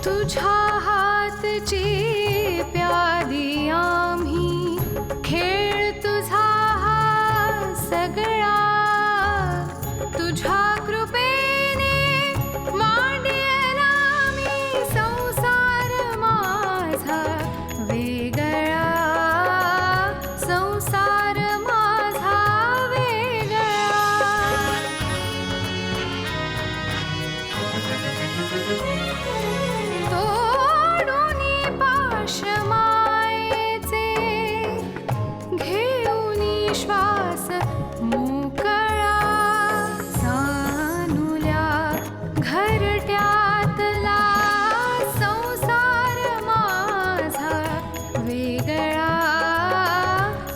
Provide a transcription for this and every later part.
तुझ्या हातची प्यादी आम्ही खेळ तुझा हा सगळा तुझ्या कृपेने मांडला मी संसार माझा वेगळा संसार माझा वेगळा तोडूनी पाश मायेचे घेऊनी श्वास मोकळा सानुल्या घरट्यातला संसार माझा वेगळा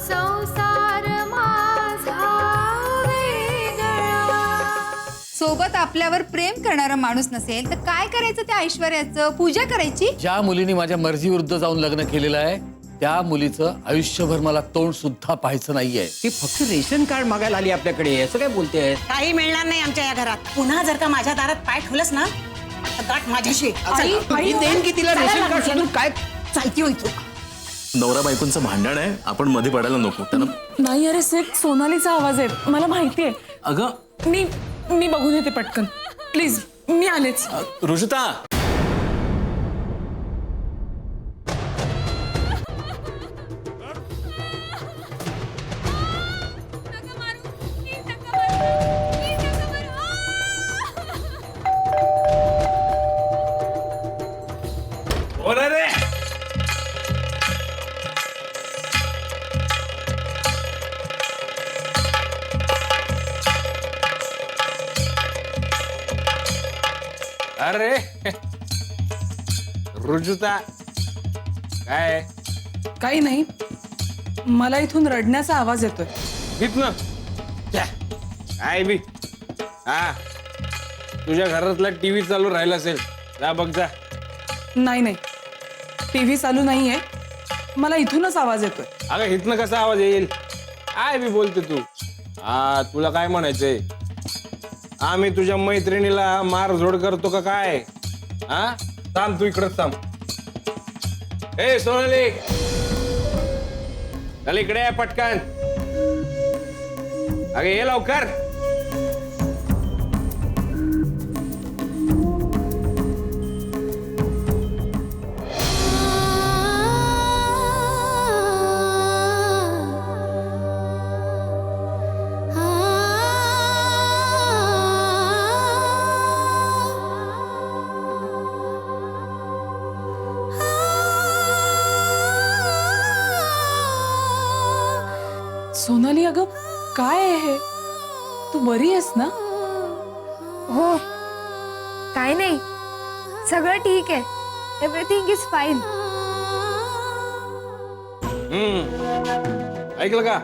संसार माझा वेगळा. सोबत आपल्यावर प्रेम करणारा माणूस नसेल तर काय करायचं त्या ऐश्वर्याचं? पूजा करायची? ज्या मुलीने माझ्या मर्जीविरुद्ध जाऊन लग्न केलेलं आहे त्या मुलीचं आयुष्यभर मला तोंड सुद्धा पाहायचं नाहीये. ती फक्त रेशन कार्ड मागायला आली आपल्याकडे, असं काय बोलते? काही मिळणार नाही आमच्या या घरात. पुन्हा जर का माझ्या दारात पाय ठेवलंस ना तर गाठ माझ्याशी. मी देईन की तिला रेशन कार्ड सोडून काय चालती होई तू. नवरा बायकोंचं भांडण आहे, आपण मध्ये पडायला नको. त्यांना नाही अरे सेठ, सोनालीचा आवाज आहे, मला माहितीये. अगं मी बघून येते पटकन, प्लीज. मी आलेच. ऋजुता, अरे रुजुता, काय काही नाही, मला इथून रडण्याचा आवाज येतोय. इथनं काय बी? हा, तुझ्या घरातला टीव्ही चालू राहिला असेल, जा बघ जा. नाही, टीव्ही चालू नाहीये, मला इथूनच आवाज येतोय. अगं इथनं कसा आवाज येईल? काय बी बोलते तू? हा, तुला काय म्हणायचंय? आम्ही तुझ्या मैत्रिणीला मारझोड करतो का काय? हा, थांब तू इकडंच थांब. ए सोनाली, चल इकडे ये पटकन. अगे ये लवकर. सोनाली, अगं काय आहे हे? तू बरी आहेस ना? हो, काय नाही, सगळं ठीक आहे. Everything is fine. ऐकलं का?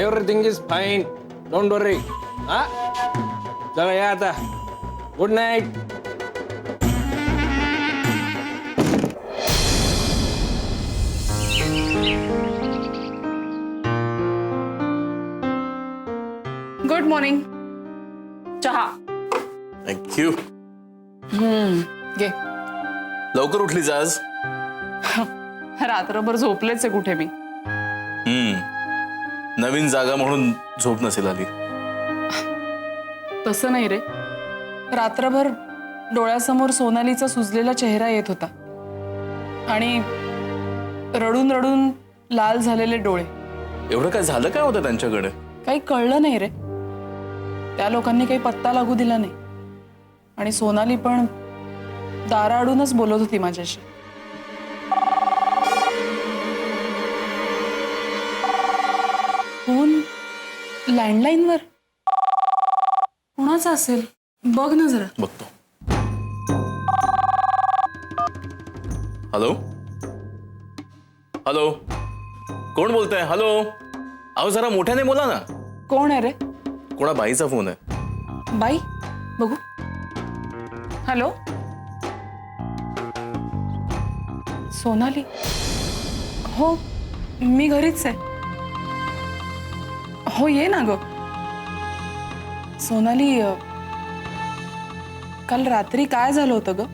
एव्हरीथिंग इज फाईन, डोंट वरी. हा, चला या आता. Good night. Good morning. चहा थँक्यू. घे. लवकर उठलीच आज? रात्रभर झोपलेच आहे कुठे मी. नवीन जागा म्हणून झोप नसेल आली. तसं नाही रे, रात्रभर डोळ्यासमोर सोनालीचा सुजलेला चेहरा येत होता आणि रडून रडून लाल झालेले डोळे. एवढं काय झालं काय होतं त्यांच्याकडे? काही कळलं नाही रे. त्या लोकांनी काही पत्ता लागू दिला नाही आणि सोनाली पण दाराआडूनच बोलत होती माझ्याशी. फोन लँडलाईनवर. कोणाचा असेल बघ ना जरा. बघतो. हॅलो हॅलो, कोण बोलतंय? हॅलो, अहो जरा मोठ्याने बोला ना. कोण आहे रे? कोणा बाईचा फोन आहे. बाई, बघू. हॅलो, सोनाली. हो, मी घरीच आहे. हो, ये ना ग. सोनाली, काल रात्री काय झालं होतं ग?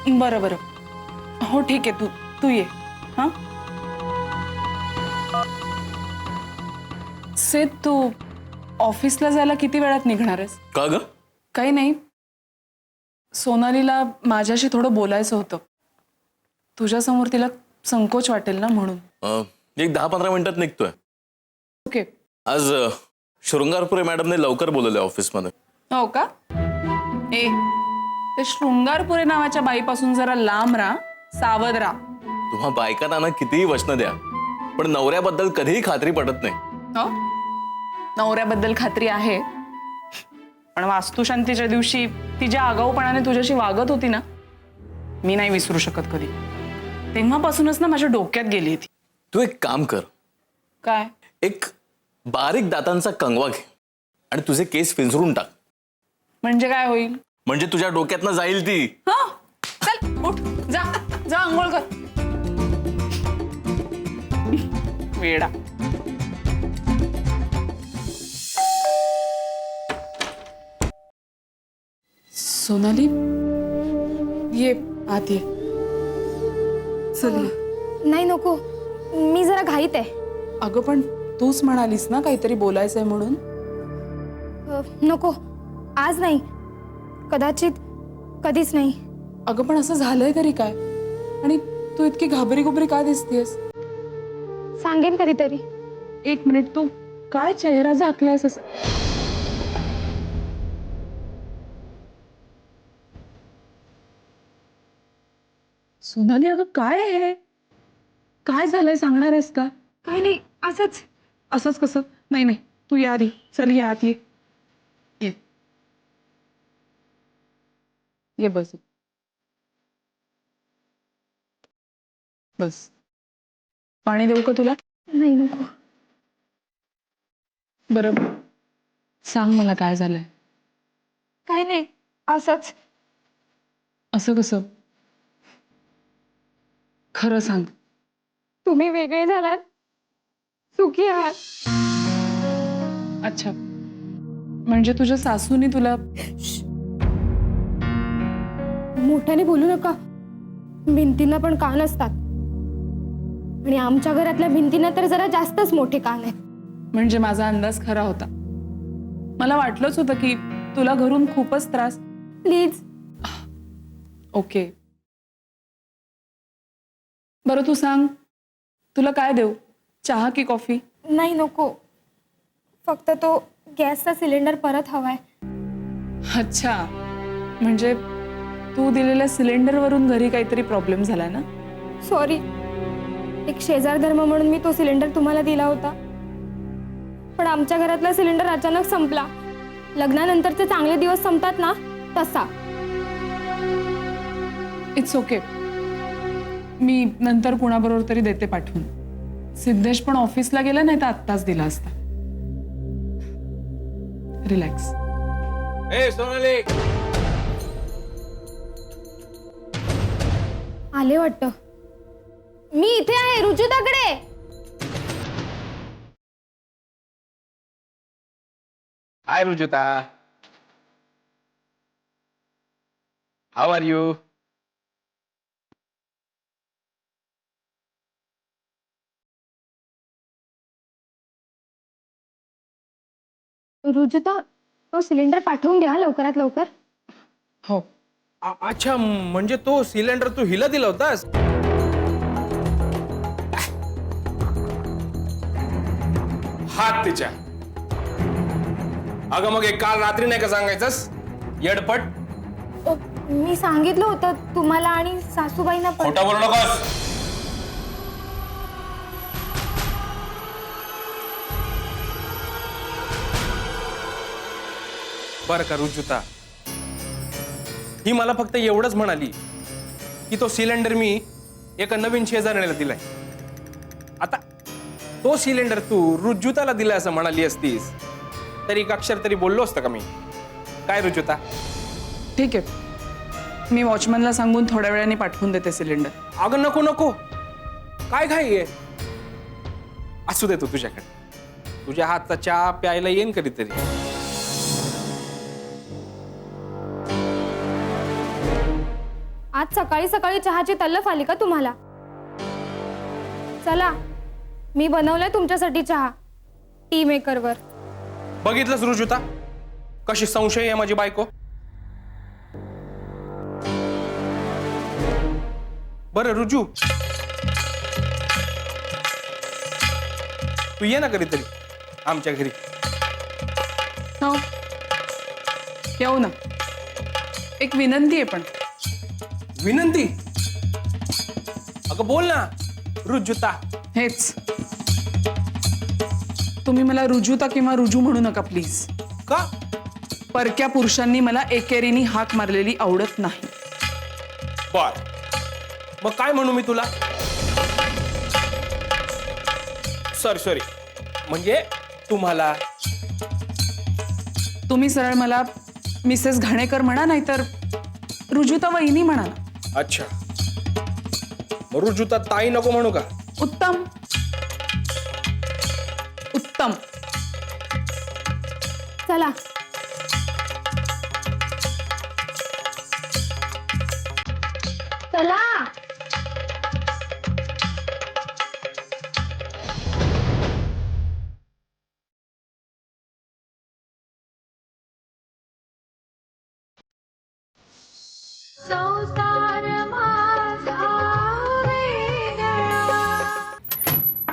बरं बरं, हो ठीक आहे, तू ये. हां सिद्ध, तू ऑफिसला जायला किती वेळात निघणार आहेस? का ग? काही नाही, सोनालीला माझ्याशी थोडं बोलायचं होतं. तुझ्यासमोर तिला संकोच वाटेल ना म्हणून. एक 10-15 मिनिटात निघतोय. ओके. आज शृंगारपुरे मॅडमने लवकर बोलवलंय ऑफिसमध्ये. हो का? ए, ते शृंगारपुरे नावाच्या बाईपासून जरा लांब राहा, सावध राहा. तुम्हा बायकांना ना कितीही वचनं द्या, पण नवऱ्याबद्दल कधीही खात्री पडत नाही. हो, नवऱ्याबद्दल खात्री आहे, पण वास्तुशांतीच्या दिवशी ती ज्या आगाऊपणाने तुझ्याशी वागत होती ना, मी नाही विसरू शकत कधी. तेव्हापासूनच ना माझ्या डोक्यात गेली ती. तू एक काम कर, काय? एक बारीक दातांचा कंगवा घे आणि तुझे केस पिंजरून टाक. म्हणजे काय होईल? म्हणजे तुझ्या डोक्यातनं जाईल ती. हा, चल उठ, जा जा आंघोळ कर. वेडा. सोनाली, ये आत ये. चल ये. नाही नको, मी जरा घाईत आहे. अगं पण तूच म्हणालीस ना काहीतरी बोलायचंय म्हणून. नको, आज नाही, कदाचित कधीच नाही. अगं पण असं झालंय तरी काय? आणि तू इतकी घाबरी गुबरी का दिसतेस? सांगेन कधीतरी. एक मिनिट, तू काय चेहरा झाकलायस असं? सोनाली, अगं काय आहे? काय झालंय सांगणार आहेस का? काही नाही, असंच. असंच कसं? नाही नाही, तू या आधी. चल ये आत ये. ये ये, बस बस. पाणी देऊ का तुला? नाही नको. बरं, सांग मला काय झालंय. काही नाही, असंच. असं कसं? खरं सांग. तुम्ही वेगळे झालात, सुखी आहात. अच्छा, म्हणजे तुझ्या सासूने तुला. मोठ्याने बोलू नका, भिंतींना पण कान असतात, आणि आमच्या घरातल्या भिंतींना तर जरा जास्तच मोठे कान आहेत. म्हणजे माझा अंदाज खरा होता. मला वाटलंच होतं की तुला घरून खूपच त्रास. प्लीज. ओके, बरं तू सांग, तुला काय देऊ, चहा की कॉफी? नाही नको, फक्त तो गॅसचा सिलेंडर परत हवाय. अच्छा, म्हणजे तू दिलेल्या सिलेंडरवरून घरी काहीतरी प्रॉब्लेम झाला ना? सॉरी, एक शेजार धर्म म्हणून मी तो सिलेंडर तुम्हाला दिला होता, पण आमच्या घरातला सिलेंडर अचानक संपला. लग्नानंतरचे चांगले दिवस संपतात ना, तसा. इट्स ओके, मी नंतर कुणाबरोबर तरी देते पाठवून. सिद्धेश पण ऑफिसला गेला, नाही तर आत्ताच दिला असता. रिलॅक्स. ए सोनाली, आले वाटतं. मी इथे आहे, रुजुताकडे. Hi Rujuta, how are you? Rujuta, तो सिलेंडर पाठवून द्या लवकरात लवकर. हो. अच्छा, म्हणजे तो सिलेंडर तू हिला दिला होतास? हात तिच्या. अगं मग एक काल रात्री नाही का सांगायचंस? येडपट. मी सांगितलं होतं तुम्हाला आणि सासूबाईंना पण. खोटं बोलू नकोस. बरं का रुजुता, ही मला फक्त एवढंच म्हणाली की तो सिलेंडर मी एका नवीन शेजाऱ्याला दिलाय. आता तो सिलेंडर तू रुजुताला दिला असं म्हणाली असतीस तरी एक अक्षर तरी बोललो असतं का मी? काय रुजुता? ठीक आहे, मी वॉचमॅनला सांगून थोड्या वेळाने पाठवून देते सिलेंडर. अगं नको नको, काय घाई आहे? असू दे तू तुझ्याकडे. तुझ्या हातचा चहा प्यायला येईन कधीतरी. आज सकाळी सकाळी चहाची तल्लफ आली का तुम्हाला? चला, मी बनवलाय तुमच्यासाठी चहा टी मेकरवर. बघितलंस रुजुता कशी संशय आहे माझी बायको. बरं रुजू, तू ये ना कधीतरी आमच्या घरी. हो येऊ ना. एक विनंती आहे पण. विनंती? अगं बोल ना रुजुता. हेच, तुम्ही मला रुजुता किंवा रुजू म्हणू नका प्लीज. का? परक्या पुरुषांनी मला एकेरीने हाक मारलेली आवडत नाही. बर, मग काय म्हणू मी तुला? सॉरी म्हणजे तुम्हाला. तुम्ही सरळ मला मिसेस घाणेकर म्हणा, नाहीतर रुजुता वहिनी म्हणा ना. अच्छा, मग रुजुता ताई नको म्हणू का? उत्तम उत्तम. चला. चला.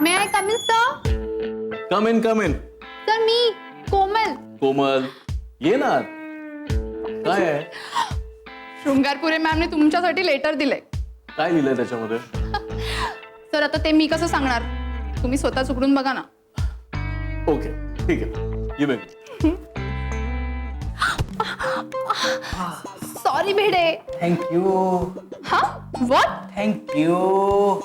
May I come in sir? Come in sir मी कोमल. कोमल ये ना. काय आहे? शृंगारपुरे मॅमने तुमच्यासाठी लेटर दिलंय. काय लिहिलंय त्याच्यामध्ये? सर आता ते मी कसं सांगणार, तुम्ही स्वतःच उघडून बघा ना. ओके ठीक आहे, ये बघ. सॉरी भिडे. थँक्यू हा व्हॉट? थँक्यू.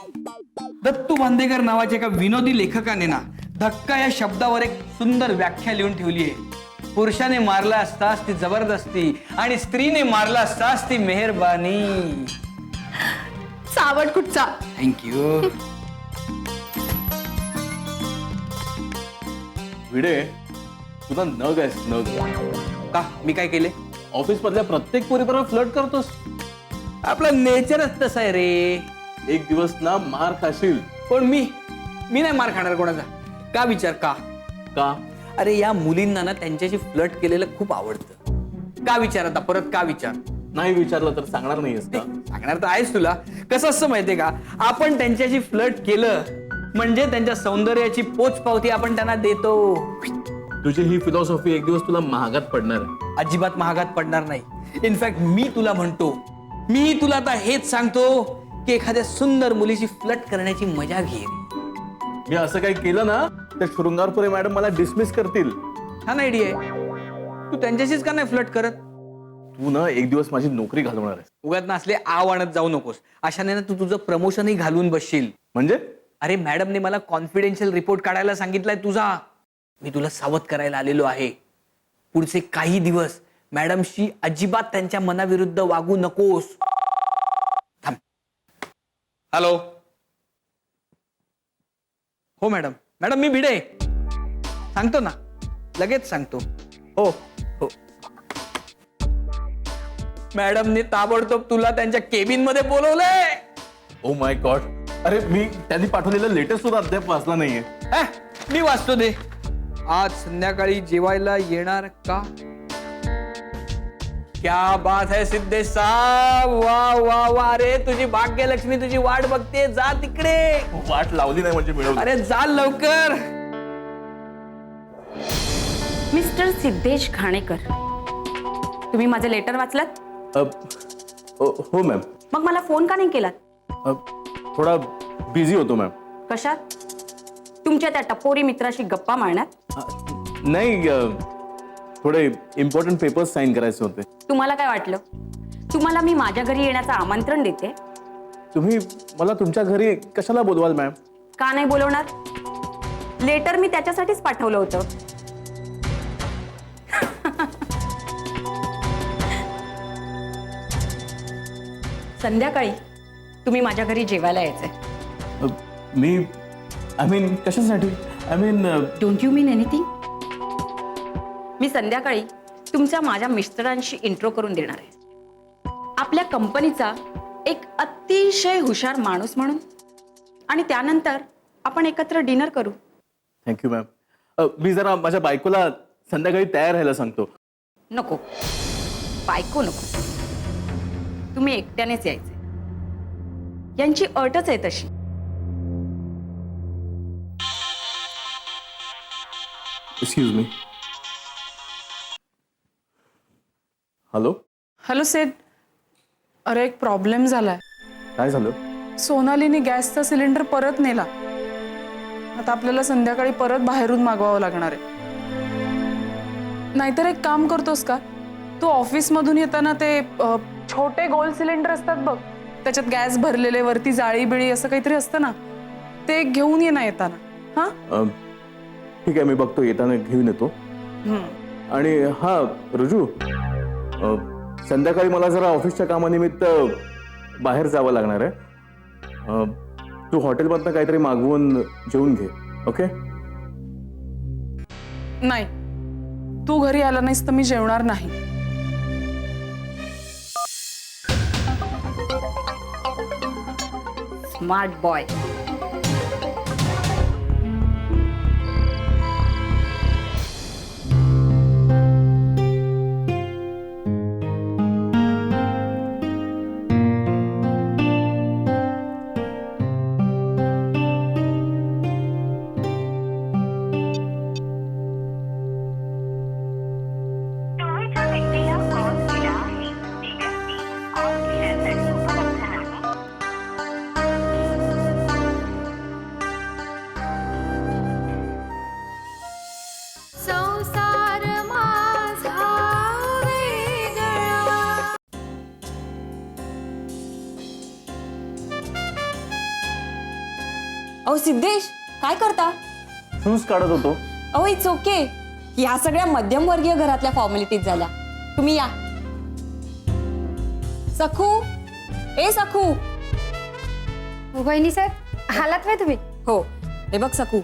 दत्तू बांदेकर नावाच्या एका विनोदी लेखकाने ना धक्का या शब्दावर एक सुंदर व्याख्या लिहून ठेवली आहे. पुरुषाने मारला असतास ती जबरदस्ती आणि स्त्रीने मारला असतास ती मेहरबानी. सावट कुठचा. थँक्यू. भिडे, तुला नग आहेस नग. का मी काय केले? ऑफिस मधल्या प्रत्येक पोरीबरोबर फ्लर्ट करतोस. आपलं नेचरच तसं आहे रे. एक दिवस ना मार खाशील. पण मी नाही मार खाणार कोणाचा. का विचार का? का? अरे या मुलींना ना त्यांच्याशी फ्लर्ट केलेलं खूप आवडतं. का विचार? आता परत का विचार? नाही विचारलं तर सांगणार नाहीयेस का? सांगणार तर आहेस तुला. कसं असं माहितीये का, आपण त्यांच्याशी फ्लर्ट केलं म्हणजे त्यांच्या सौंदर्याची पोचपावती आपण त्यांना देतो. तुझी ही फिलॉसॉफी एक दिवस तुला महागात पडणार आहे. अजिबात महागात पडणार नाही. इनफॅक्ट मी तुला म्हणतो, मी तुला आता हेच सांगतो की एखाद्या सुंदर मुलीशी फ्लर्ट करण्याची मजा घे. मी असं काही केलं ना तर शृंगारपुरे मॅडम मला डिसमिस करतील. छान आयडिया आहे. तू त्यांच्याशीच का नाही फ्लर्ट करत? तू ना एक दिवस माझी नोकरी घालवणार आहेस. उगाच ना असले आव आणत जाऊ नकोस. अशाने ना तू तुझं प्रमोशनही घालवून बसशील. म्हणजे? अरे मॅडमने मला कॉन्फिडेन्शियल रिपोर्ट काढायला सांगितलाय तुझा. मी तुला सावध करायला आलेलो आहे. पुढचे काही दिवस मॅडमशी अजिबात त्यांच्या मनाविरुद्ध वागू नकोस. थांब. हॅलो. हो मॅडम. मॅडम मी भिडे. सांगतो ना, लगेच सांगतो. हो हो. मॅडमने ताबडतोब तुला त्यांच्या केबिन मध्ये बोलवलंय. Oh my God. अरे मी त्यांनी पाठवलेलं लेटेस्ट सुद्धा अद्याप वाचला नाहीये. मी वाचतो दे. आज संध्याकाळी जेवायला येणार का? क्या बात है सिद्धेश साहब. वा वा वा रे, तुझी भाग्यलक्ष्मी तुझी वाट बघते. जा तिकडे. वाट लावली नाही म्हणजे मिळवली. अरे जा लवकर. मिस्टर सिद्धेश घाणेकर, तुम्ही माझं लेटर वाचलात? हो मॅम. मग मला फोन का नाही केलात? थोडा बिझी होतो मॅम. कशात? तुमच्या त्या टपोरी मित्राशी गप्पा मारण्यात? नाही, थोडे इम्पॉर्टंट पेपर्स साइन करायचे होते. तुम्हाला काय वाटलं? तुम्हाला मी माझ्या घरी येण्याचं आमंत्रण देते. तुम्ही मला तुमच्या घरी कशाला बोलवाल मॅम? का नाही बोलवणार? लेटर मी त्याच्यासाठीच पाठवलं होतं. संध्याकाळी तुम्ही माझ्या घरी जेवायला यायचंय. आय मीन कशासाठी? I mean don't you mean anything? मी संध्याकाळी तुमच्या माझ्या मिस्टरांशी इंट्रो करून देणार आहे. आपल्या कंपनीचा एक अतिशय हुशार माणूस म्हणून, आणि त्यानंतर आपण एकत्र डिनर करू. Thank you ma'am. मी जरा माझ्या बायकोला संध्याकाळी तयार राहायला सांगतो. नको, बायको नको, तुम्ही एकट्यानेच यायचे. यांची अटच आहे तशी. Excuse me. हॅलो, हॅलो सेठ, अरे एक प्रॉब्लेम झालाय. काय झालं? सोनालीने गॅसचा सिलेंडर परत नेला. आता आपल्याला संध्याकाळी परत बाहेरून मागवावं लागणार आहे. नाहीतर एक काम करतोस का, तू ऑफिस मधून येताना ते छोटे गोल सिलेंडर असतात बघ, त्याच्यात गॅस भरलेले, वरती जाळी बिळी असं काहीतरी असतं ना, ते घेऊन ये ना येताना. हा ठीक आहे, मी बघतो, येताना घेऊन येतो. आणि हा रुजू, संध्याकाळी मला जरा ऑफिसच्या कामानिमित्त बाहेर जावं लागणार आहे. तू हॉटेलमधनं काहीतरी मागवून जेवून घे. ओके? नाही, तू घरी आला नाहीस तर मी जेवणार नाही. Smart boy. संसार माझा वेगळा. अहो सिद्धेश, काय करता? शूज काढत होतो. अहो इट्स ओके. ह्या सगळ्या मध्यमवर्गीय घरातल्या फॉर्मॅलिटीज झाल्या. तुम्ही या. सखू, ए सखू. वहिनी साहेब, आलात व्हय तुम्ही? हो, हे बघ सखू,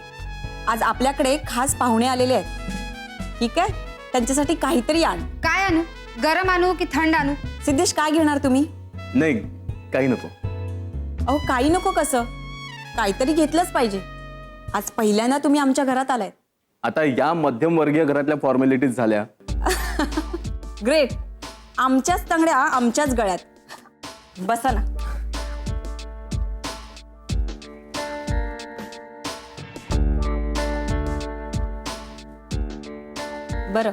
आज आपल्याकडे खास पाहुणे आलेले आहेत. ठीक आहे, त्यांच्यासाठी काहीतरी आण. काय आणू? गरम आणू की थंड आणू? सिद्धेश, काय घेणार तुम्ही? नाही, काही नको. अहो काही नको कसं, काहीतरी घेतलंच पाहिजे. आज पहिल्यांदा तुम्ही आमच्या घरात आलाय. आता या मध्यमवर्गीय घरातल्या फॉर्मॅलिटीज झाल्या. ग्रेट. आमच्याच तंगड्या आमच्याच गळ्यात. बसा ना. बरं,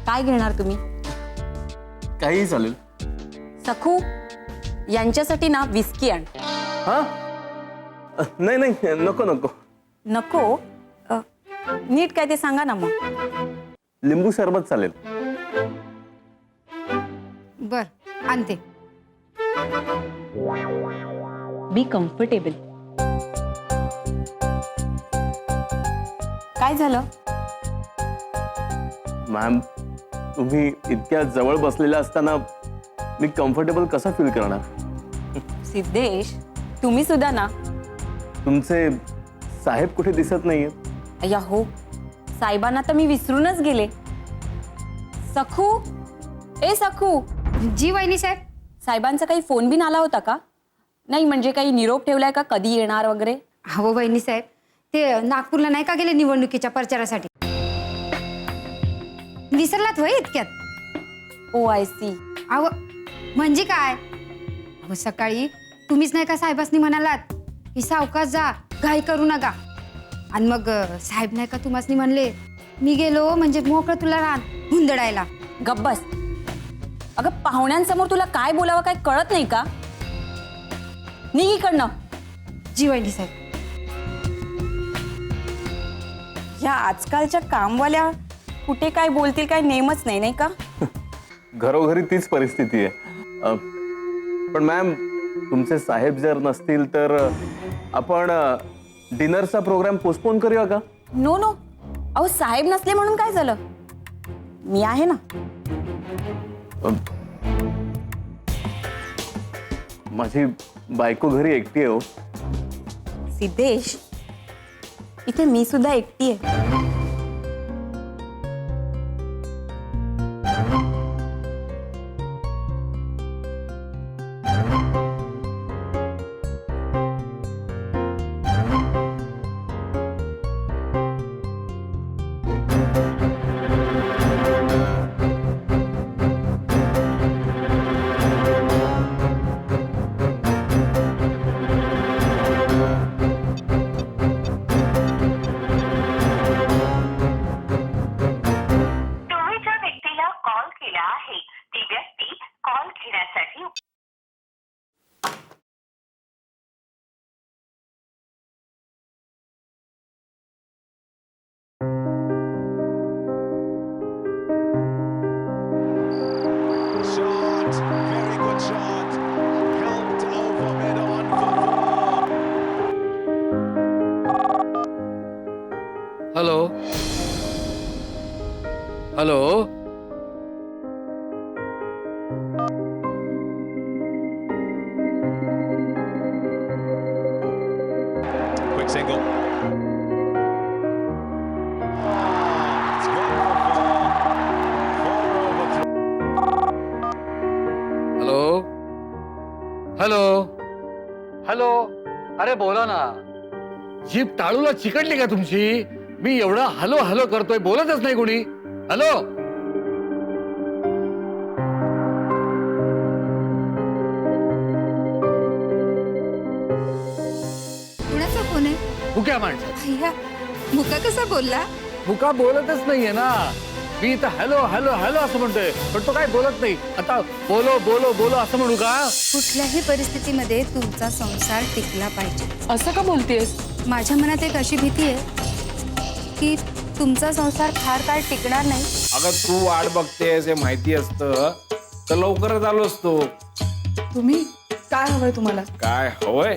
काय घेणार तुम्ही? काही चालेल. सखू, यांच्यासाठी ना विस्की आण. हा, नाही नाही, नको नको. नको? नीट काय ते सांगा ना मग. लिंबू सरबत चालेल. बर, आणते. Be comfortable. काय झालं? मॅम, तुम्ही इतक्या जवळ बसलेल्या असताना मी कम्फर्टेबल कसा फील करणार? सिद्धेश, तुम्ही सुद्धा ना. तुमचे साहेब कुठे दिसत नाहीये? अय्या हो, साहेबांना तर मी विसरूनच गेले. सखू, ए सखू. जी वहिनी साहेब. साहेबांचा काही फोन बिन आला होता का? नाही म्हणजे काही निरोप ठेवलाय का, कधी येणार वगैरे? हो वहिनी साहेब, ते नागपूरला नाही का गेले निवडणुकीच्या प्रचारासाठी? विसरलात वय इतक्यात? ओ आय सी. अहो म्हणजे काय? अहो सकाळी तुम्हीच नाही का साहेबांनी म्हणालात की सावकाश जा, घाई करू नका. आणि मग साहेब नाही का तुम्हासनी म्हणले, मी गेलो म्हणजे मोकळं तुला रान हुंदडायला. गब्बस. अगं पाहुण्यांसमोर तुला काय बोलावं काय कळत नाही का? निघ इकडनं. जी वहिनी साहेब. ह्या आजकालच्या कामवाल्या कुठे काय बोलतील काय नेमच नाही, नाही का? घरोघरी तीच परिस्थिती आहे. पण मॅम, तुमचे साहेब जर नसतील तर आपण डिनरचा प्रोग्राम पोस्टपोन करूया का? No no. अहो साहेब नसले म्हणून काय झालं, मी आहे ना. माझी बायको घरी एकटी आहे हो. सिद्धेश, इथे मी सुद्धा एकटी आहे. आहे ती व्यक्ती कॉल घेण्यासाठी Shot, very good shot. Helped over mid on Pavard. Hello hello Quick single. It's gone for four. Four over three. Hello hello hello अरे बोला ना जीप टाळूला चिकटली का तुमची? मी एवढा हॅलो हॅलो करतोय, बोलतच नाही कोणी. हॅलो कुणाचा फोन आहे? मुक्या माणसं भैया मुका कसा बोलला? मुका बोलतच नाहीये ना. मी इथं हॅलो हॅलो हॅलो असं म्हणतोय, पण तो काय बोलत नाही. आता बोलो बोलो बोलो असं म्हणू का? कुठल्याही परिस्थितीमध्ये तुमचा संसार टिकला पाहिजे. असं का बोलतेस? माझ्या मनात एक अशी भीती आहे की तुमचा संसार फार काळ टिकणार नाही. अगं तू वाट बघतेस हे माहिती असतं तर लवकरच आलो असतो. तुम्ही काय हवंय तुम्हाला? काय हवंय